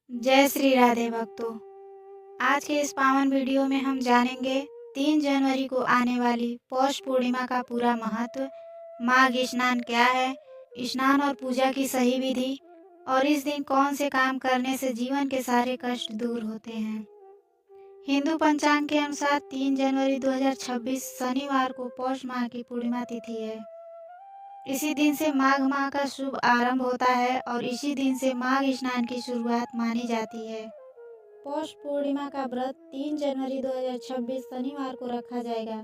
जय श्री राधे भक्तों। आज के इस पावन वीडियो में हम जानेंगे 3 जनवरी को आने वाली पौष पूर्णिमा का पूरा महत्व, माघ स्नान क्या है, स्नान और पूजा की सही विधि और इस दिन कौन से काम करने से जीवन के सारे कष्ट दूर होते हैं। हिंदू पंचांग के अनुसार 3 जनवरी 2026 शनिवार को पौष माह की पूर्णिमा तिथि है। इसी दिन से माघ माह का शुभ आरंभ होता है और इसी दिन से माघ स्नान की शुरुआत मानी जाती है। पौष पूर्णिमा का व्रत 3 जनवरी 2026 शनिवार को रखा जाएगा,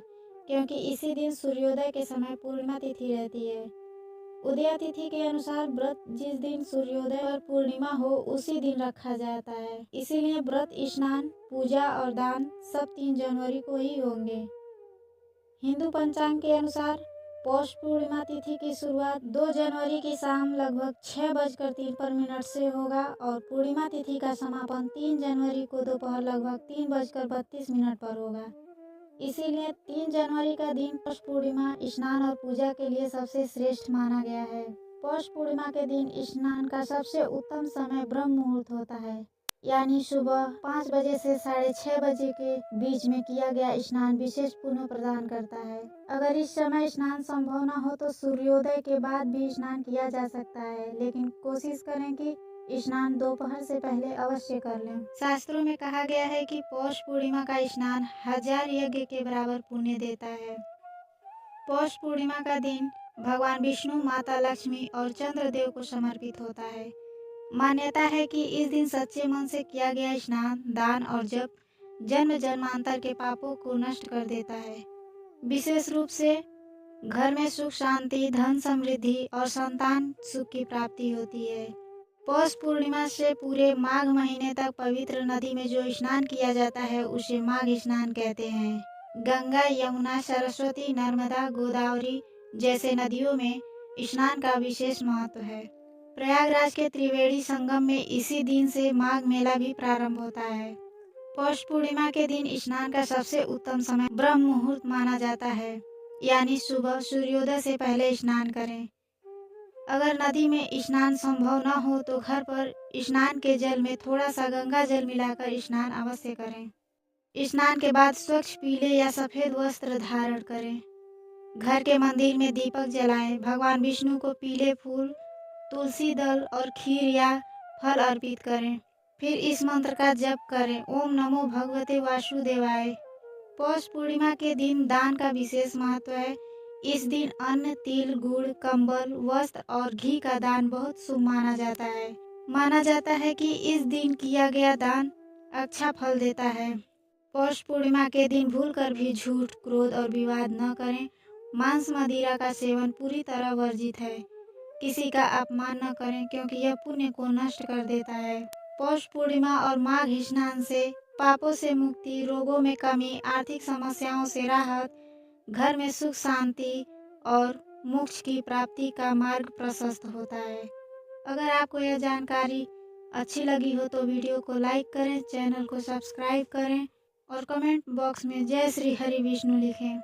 क्योंकि इसी दिन सूर्योदय के समय पूर्णिमा तिथि रहती है। उदया तिथि के अनुसार व्रत जिस दिन सूर्योदय और पूर्णिमा हो उसी दिन रखा जाता है, इसीलिए व्रत, स्नान, पूजा और दान सब 3 जनवरी को ही होंगे। हिंदू पंचांग के अनुसार पौष पूर्णिमा तिथि की शुरुआत 2 जनवरी की शाम लगभग 6:53 से होगा और पूर्णिमा तिथि का समापन 3 जनवरी को दोपहर लगभग 3:32 पर होगा। इसीलिए 3 जनवरी का दिन पौष पूर्णिमा स्नान और पूजा के लिए सबसे श्रेष्ठ माना गया है। पौष पूर्णिमा के दिन स्नान का सबसे उत्तम समय ब्रह्म मुहूर्त होता है, यानी सुबह 5 बजे से 6:30 बजे के बीच में किया गया स्नान विशेष पुण्य प्रदान करता है। अगर इस समय स्नान संभव न हो तो सूर्योदय के बाद भी स्नान किया जा सकता है, लेकिन कोशिश करें कि स्नान दोपहर से पहले अवश्य कर लें। शास्त्रों में कहा गया है कि पौष पूर्णिमा का स्नान 1000 यज्ञ के बराबर पुण्य देता है। पौष पूर्णिमा का दिन भगवान विष्णु, माता लक्ष्मी और चंद्रदेव को समर्पित होता है। मान्यता है कि इस दिन सच्चे मन से किया गया स्नान, दान और जप जन्म जन्मांतर के पापों को नष्ट कर देता है। विशेष रूप से घर में सुख शांति, धन समृद्धि और संतान सुख की प्राप्ति होती है। पौष पूर्णिमा से पूरे माघ महीने तक पवित्र नदी में जो स्नान किया जाता है उसे माघ स्नान कहते हैं। गंगा, यमुना, सरस्वती, नर्मदा, गोदावरी जैसे नदियों में स्नान का विशेष महत्व है। प्रयागराज के त्रिवेणी संगम में इसी दिन से माघ मेला भी प्रारंभ होता है। पौष पूर्णिमा के दिन स्नान का सबसे उत्तम समय ब्रह्म मुहूर्त माना जाता है, यानी सुबह सूर्योदय से पहले स्नान करें। अगर नदी में स्नान संभव न हो तो घर पर स्नान के जल में थोड़ा सा गंगा जल मिलाकर स्नान अवश्य करें। स्नान के बाद स्वच्छ पीले या सफेद वस्त्र धारण करें। घर के मंदिर में दीपक जलाएं। भगवान विष्णु को पीले फूल, तुलसी दल और खीर या फल अर्पित करें। फिर इस मंत्र का जप करें, ओम नमो भगवते वासुदेवाय। पौष पूर्णिमा के दिन दान का विशेष महत्व है। इस दिन अन्न, तिल, गुड़, कंबल, वस्त्र और घी का दान बहुत शुभ माना जाता है। माना जाता है कि इस दिन किया गया दान अच्छा फल देता है। पौष पूर्णिमा के दिन भूलकर भी झूठ, क्रोध और विवाद न करें। मांस, मदिरा का सेवन पूरी तरह वर्जित है। किसी का अपमान न करें, क्योंकि यह पुण्य को नष्ट कर देता है। पौष पूर्णिमा और माघ स्नान से पापों से मुक्ति, रोगों में कमी, आर्थिक समस्याओं से राहत, घर में सुख शांति और मोक्ष की प्राप्ति का मार्ग प्रशस्त होता है। अगर आपको यह जानकारी अच्छी लगी हो तो वीडियो को लाइक करें, चैनल को सब्सक्राइब करें और कमेंट बॉक्स में जय श्री हरि विष्णु लिखें।